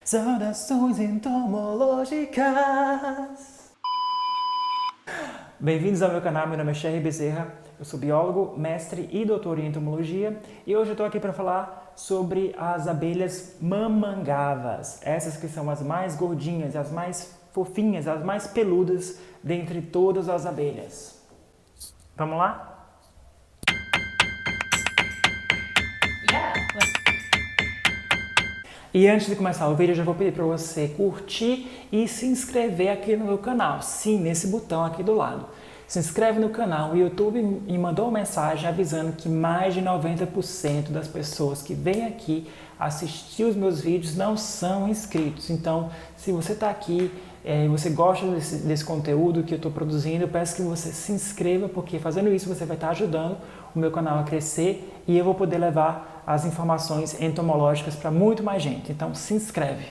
Saudações entomológicas! Bem-vindos ao meu canal, meu nome é Cherry Bezerra, eu sou biólogo, mestre e doutor em entomologia e hoje eu estou aqui para falar sobre as abelhas mamangavas, essas que são as mais gordinhas, as mais fofinhas, as mais peludas dentre todas as abelhas. Vamos lá? E antes de começar o vídeo, eu já vou pedir para você curtir e se inscrever aqui no meu canal. Sim, nesse botão aqui do lado. Se inscreve no canal. O YouTube me mandou uma mensagem avisando que mais de 90% das pessoas que vêm aqui assistir os meus vídeos não são inscritos. Então, se você está aqui e você gosta desse conteúdo que eu estou produzindo, eu peço que você se inscreva, porque fazendo isso você vai estar ajudando o meu canal a crescer e eu vou poder levar as informações entomológicas para muito mais gente. Então se inscreve.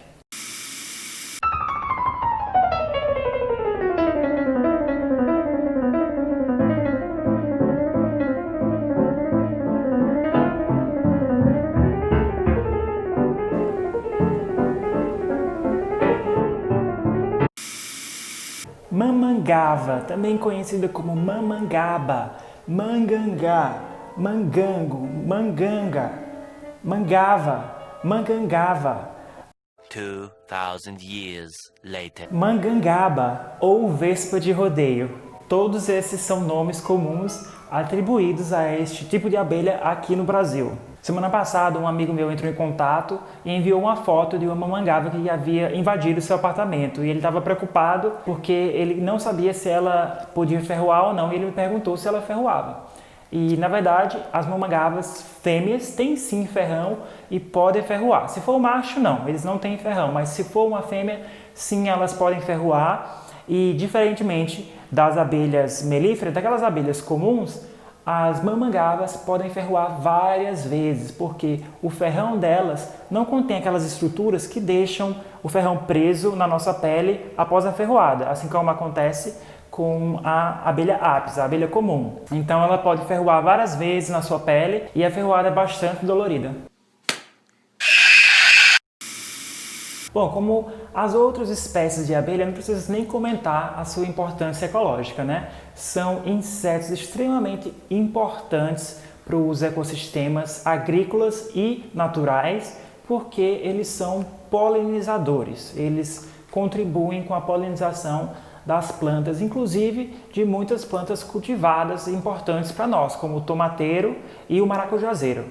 Mamangava, também conhecida como mamangaba, mangangá, mangango, manganga, mangava, mangangava, 2000 years later. mangangaba ou vespa de rodeio. Todos esses são nomes comuns atribuídos a este tipo de abelha aqui no Brasil. Semana passada, um amigo meu entrou em contato e enviou uma foto de uma mamangava que havia invadido seu apartamento. E ele estava preocupado porque ele não sabia se ela podia ferroar ou não. E ele me perguntou se ela ferroava. E, na verdade, as mamangavas fêmeas têm sim ferrão e podem ferroar. Se for macho, não, eles não têm ferrão. Mas se for uma fêmea, sim, elas podem ferroar. E, diferentemente das abelhas melíferas, daquelas abelhas comuns, as mamangavas podem ferroar várias vezes, porque o ferrão delas não contém aquelas estruturas que deixam o ferrão preso na nossa pele após a ferroada, assim como acontece com a abelha apis, a abelha comum. Então ela pode ferroar várias vezes na sua pele e a ferroada é bastante dolorida. Bom, como as outras espécies de abelha, não preciso nem comentar a sua importância ecológica, né? São insetos extremamente importantes para os ecossistemas agrícolas e naturais, porque eles são polinizadores. Eles contribuem com a polinização das plantas, inclusive de muitas plantas cultivadas importantes para nós, como o tomateiro e o maracujazeiro.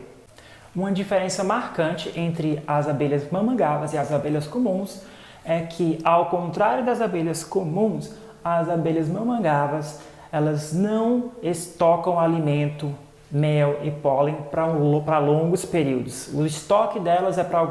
Uma diferença marcante entre as abelhas mamangavas e as abelhas comuns é que, ao contrário das abelhas comuns, as abelhas mamangavas elas não estocam alimento, mel e pólen para longos períodos. O estoque delas é para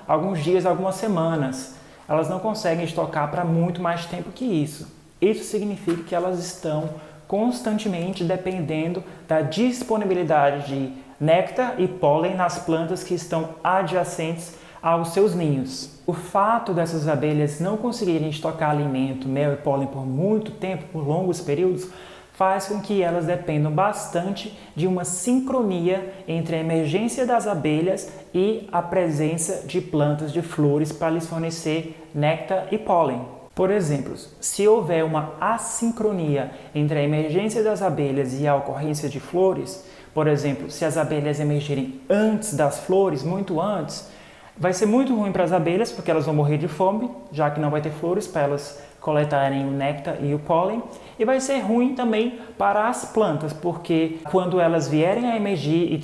alguns dias, algumas semanas. Elas não conseguem estocar para muito mais tempo que isso. Isso significa que elas estão constantemente dependendo da disponibilidade de néctar e pólen nas plantas que estão adjacentes aos seus ninhos. O fato dessas abelhas não conseguirem estocar alimento, mel e pólen por muito tempo, por longos períodos, faz com que elas dependam bastante de uma sincronia entre a emergência das abelhas e a presença de plantas de flores para lhes fornecer néctar e pólen. Por exemplo, se houver uma assincronia entre a emergência das abelhas e a ocorrência de flores, por exemplo, se as abelhas emergirem antes das flores, muito antes, vai ser muito ruim para as abelhas, porque elas vão morrer de fome, já que não vai ter flores para elas coletarem o néctar e o pólen. E vai ser ruim também para as plantas, porque quando elas vierem a emergir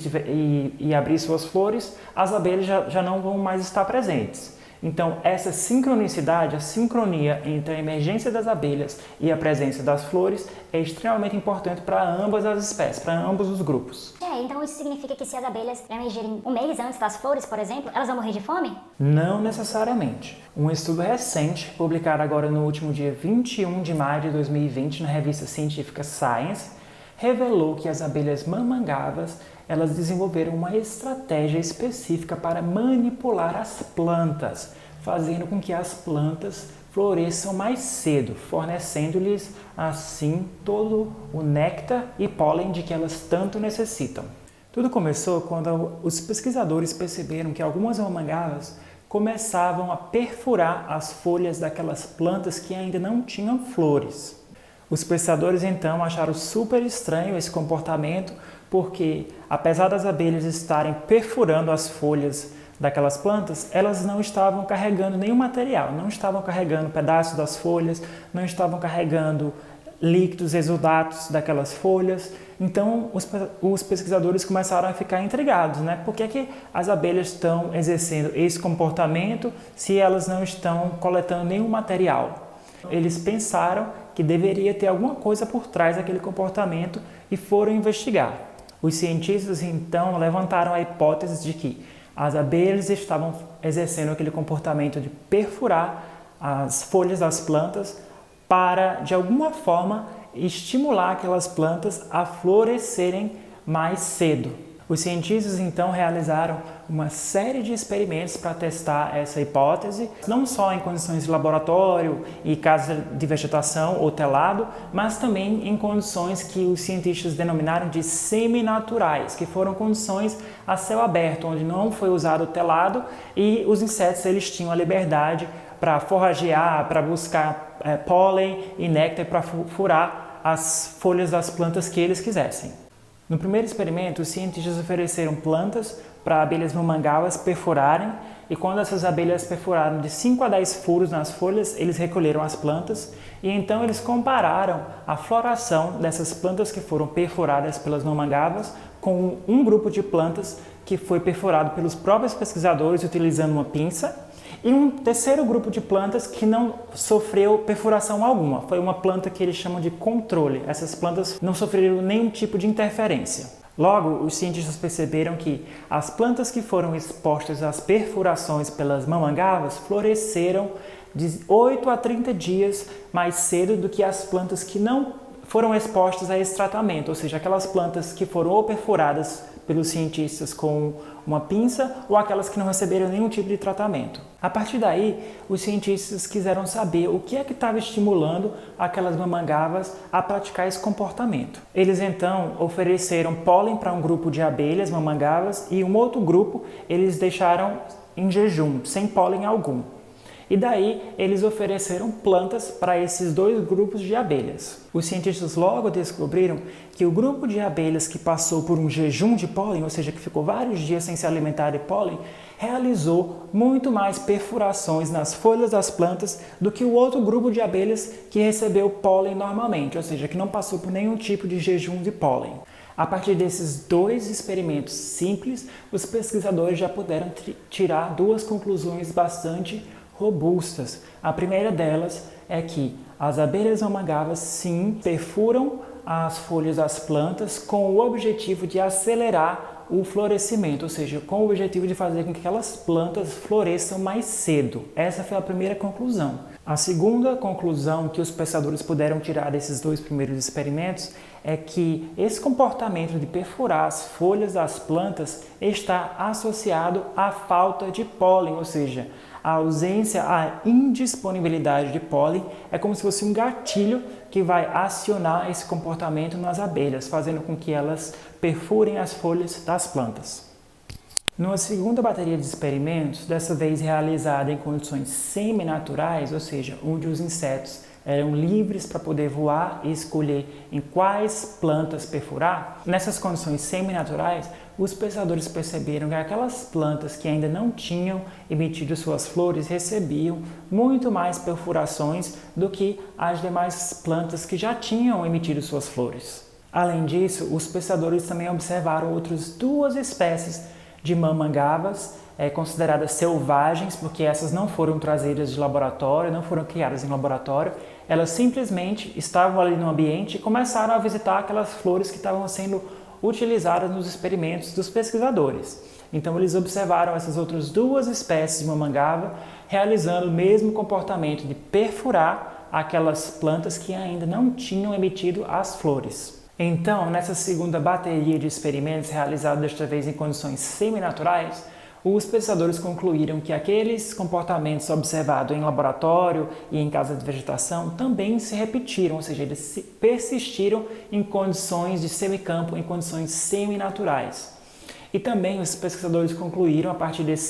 e abrir suas flores, as abelhas já não vão mais estar presentes. Então, essa sincronicidade, a sincronia entre a emergência das abelhas e a presença das flores é extremamente importante para ambas as espécies, para ambos os grupos. Então isso significa que se as abelhas emergirem um mês antes das flores, por exemplo, elas vão morrer de fome? Não necessariamente. Um estudo recente, publicado agora no último dia 21 de maio de 2020 na revista científica Science, revelou que as abelhas mamangavas elas desenvolveram uma estratégia específica para manipular as plantas, fazendo com que as plantas floresçam mais cedo, fornecendo-lhes assim todo o néctar e pólen de que elas tanto necessitam. Tudo começou quando os pesquisadores perceberam que algumas mamangavas começavam a perfurar as folhas daquelas plantas que ainda não tinham flores. Os pesquisadores então acharam super estranho esse comportamento, porque apesar das abelhas estarem perfurando as folhas daquelas plantas, elas não estavam carregando nenhum material, não estavam carregando pedaços das folhas, não estavam carregando líquidos exudatos daquelas folhas. Então os pesquisadores começaram a ficar intrigados, né? Por que as abelhas estão exercendo esse comportamento se elas não estão coletando nenhum material? Eles pensaram que deveria ter alguma coisa por trás daquele comportamento e foram investigar. Os cientistas então levantaram a hipótese de que as abelhas estavam exercendo aquele comportamento de perfurar as folhas das plantas para, de alguma forma, estimular aquelas plantas a florescerem mais cedo. Os cientistas então realizaram uma série de experimentos para testar essa hipótese, não só em condições de laboratório e casas de vegetação ou telado, mas também em condições que os cientistas denominaram de seminaturais, que foram condições a céu aberto, onde não foi usado o telado e os insetos eles tinham a liberdade para forragear, para buscar pólen e néctar para furar as folhas das plantas que eles quisessem. No primeiro experimento, os cientistas ofereceram plantas para abelhas mamangavas perfurarem, e quando essas abelhas perfuraram de 5 a 10 furos nas folhas, eles recolheram as plantas e então eles compararam a floração dessas plantas que foram perfuradas pelas mamangavas com um grupo de plantas que foi perfurado pelos próprios pesquisadores utilizando uma pinça, e um terceiro grupo de plantas que não sofreu perfuração alguma. Foi uma planta que eles chamam de controle. Essas plantas não sofreram nenhum tipo de interferência. Logo, os cientistas perceberam que as plantas que foram expostas às perfurações pelas mamangavas floresceram de 8 a 30 dias mais cedo do que as plantas que não foram expostas a esse tratamento, ou seja, aquelas plantas que foram ou perfuradas pelos cientistas com uma pinça ou aquelas que não receberam nenhum tipo de tratamento. A partir daí, os cientistas quiseram saber o que é que estava estimulando aquelas mamangavas a praticar esse comportamento. Eles então ofereceram pólen para um grupo de abelhas mamangavas e um outro grupo eles deixaram em jejum, sem pólen algum. E daí eles ofereceram plantas para esses dois grupos de abelhas. Os cientistas logo descobriram que o grupo de abelhas que passou por um jejum de pólen, ou seja, que ficou vários dias sem se alimentar de pólen, realizou muito mais perfurações nas folhas das plantas do que o outro grupo de abelhas que recebeu pólen normalmente, ou seja, que não passou por nenhum tipo de jejum de pólen. A partir desses dois experimentos simples, os pesquisadores já puderam tirar duas conclusões bastante robustas. A primeira delas é que as abelhas mamangavas sim perfuram as folhas das plantas com o objetivo de acelerar o florescimento, ou seja, com o objetivo de fazer com que aquelas plantas floresçam mais cedo. Essa foi a primeira conclusão. A segunda conclusão que os pesquisadores puderam tirar desses dois primeiros experimentos é que esse comportamento de perfurar as folhas das plantas está associado à falta de pólen, ou seja, a ausência, a indisponibilidade de pólen é como se fosse um gatilho que vai acionar esse comportamento nas abelhas, fazendo com que elas perfurem as folhas das plantas. Numa segunda bateria de experimentos, dessa vez realizada em condições seminaturais, ou seja, onde os insetos eram livres para poder voar e escolher em quais plantas perfurar, nessas condições seminaturais, os pesquisadores perceberam que aquelas plantas que ainda não tinham emitido suas flores recebiam muito mais perfurações do que as demais plantas que já tinham emitido suas flores. Além disso, os pesquisadores também observaram outras duas espécies de mamangavas consideradas selvagens, porque essas não foram trazidas de laboratório, não foram criadas em laboratório, elas simplesmente estavam ali no ambiente e começaram a visitar aquelas flores que estavam sendo utilizadas nos experimentos dos pesquisadores. Então eles observaram essas outras duas espécies de mamangava realizando o mesmo comportamento de perfurar aquelas plantas que ainda não tinham emitido as flores. Então, nessa segunda bateria de experimentos realizados desta vez em condições seminaturais, os pesquisadores concluíram que aqueles comportamentos observados em laboratório e em casa de vegetação também se repetiram, ou seja, eles persistiram em condições de semicampo, em condições seminaturais. E também os pesquisadores concluíram, a partir dessa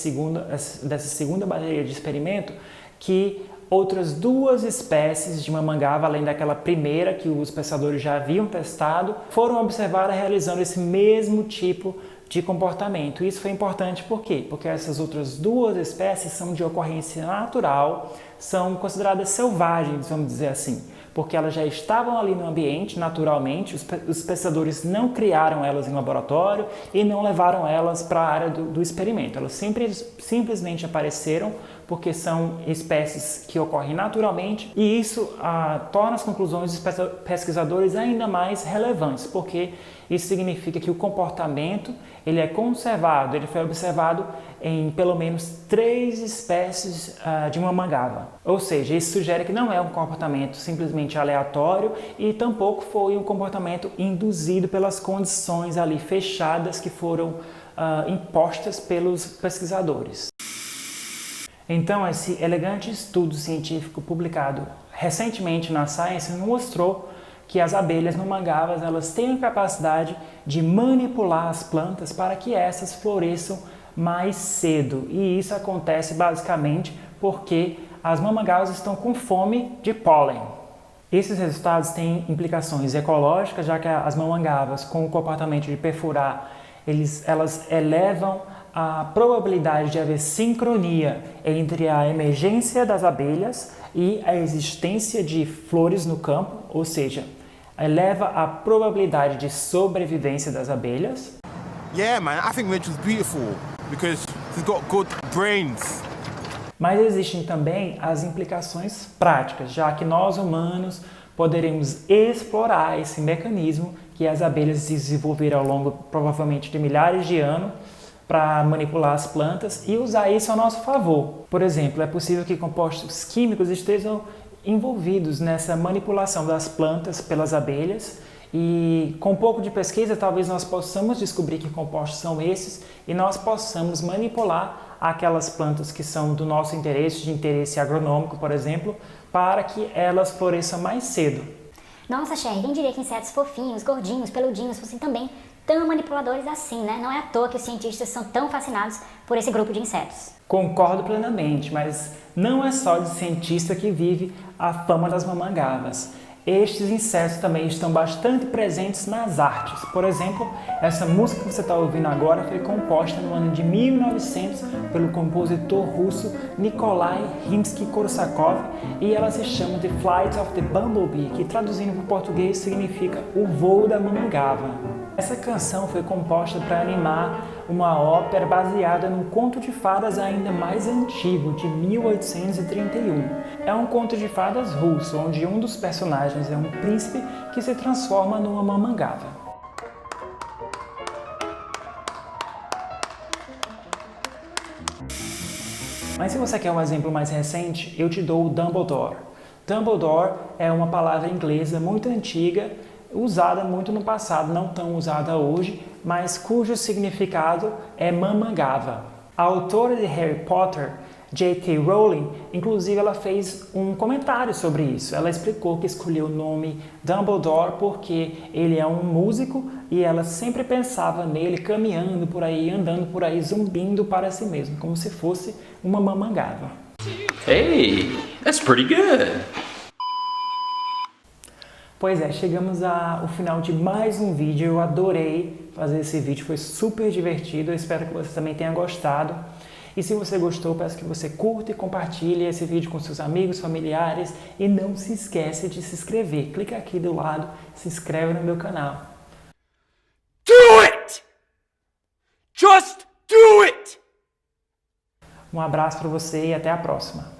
segunda bateria de experimento, que outras 2 espécies de mamangava, além daquela primeira que os pesquisadores já haviam testado, foram observadas realizando esse mesmo tipo de comportamento. Isso foi importante por quê? Porque essas outras 2 espécies são de ocorrência natural, são consideradas selvagens, vamos dizer assim, porque elas já estavam ali no ambiente naturalmente, os pesquisadores não criaram elas em laboratório e não levaram elas para a área do experimento. Elas simplesmente apareceram porque são espécies que ocorrem naturalmente e isso torna as conclusões dos pesquisadores ainda mais relevantes, porque isso significa que o comportamento ele é conservado, ele foi observado em pelo menos 3 espécies de mamangava. Ou seja, isso sugere que não é um comportamento simplesmente aleatório e tampouco foi um comportamento induzido pelas condições ali fechadas que foram impostas pelos pesquisadores. Então, esse elegante estudo científico publicado recentemente na Science mostrou que as abelhas mamangavas elas têm a capacidade de manipular as plantas para que essas floresçam mais cedo. E isso acontece basicamente porque as mamangavas estão com fome de pólen. Esses resultados têm implicações ecológicas, já que as mamangavas, com o comportamento de perfurar, elas elevam a probabilidade de haver sincronia entre a emergência das abelhas e a existência de flores no campo, ou seja, eleva a probabilidade de sobrevivência das abelhas. Yeah, man, I think Rachel's beautiful because she's got good brains. Mas existem também as implicações práticas, já que nós humanos poderemos explorar esse mecanismo que as abelhas desenvolveram ao longo, provavelmente, de milhares de anos para manipular as plantas e usar isso a nosso favor. Por exemplo, é possível que compostos químicos estejam envolvidos nessa manipulação das plantas pelas abelhas e com um pouco de pesquisa talvez nós possamos descobrir que compostos são esses e nós possamos manipular aquelas plantas que são do nosso interesse, de interesse agronômico, por exemplo, para que elas floresçam mais cedo. Nossa, Cher, quem diria que insetos fofinhos, gordinhos, peludinhos fossem também tão manipuladores assim, né? Não é à toa que os cientistas são tão fascinados por esse grupo de insetos. Concordo plenamente, mas não é só de cientista que vive a fama das mamangavas. Estes insetos também estão bastante presentes nas artes. Por exemplo, essa música que você está ouvindo agora foi composta no ano de 1900 pelo compositor russo Nikolai Rimsky-Korsakov e ela se chama The Flight of the Bumblebee, que traduzindo para o português significa O Voo da Mamangava. Essa canção foi composta para animar uma ópera baseada num conto de fadas ainda mais antigo, de 1831. É um conto de fadas russo, onde um dos personagens é um príncipe que se transforma numa mamangava. Mas se você quer um exemplo mais recente, eu te dou o Dumbledore. Dumbledore é uma palavra inglesa muito antiga, usada muito no passado, não tão usada hoje, mas cujo significado é mamangava. A autora de Harry Potter, J.K. Rowling, inclusive ela fez um comentário sobre isso. Ela explicou que escolheu o nome Dumbledore porque ele é um músico e ela sempre pensava nele caminhando por aí, andando por aí, zumbindo para si mesmo, como se fosse uma mamangava. Hey, that's pretty good. Pois é, chegamos ao final de mais um vídeo. Eu adorei fazer esse vídeo, foi super divertido. Eu espero que você também tenha gostado. E se você gostou, peço que você curta e compartilhe esse vídeo com seus amigos, familiares. E não se esqueça de se inscrever. Clica aqui do lado, se inscreve no meu canal. Do it! Just do it! Um abraço para você e até a próxima.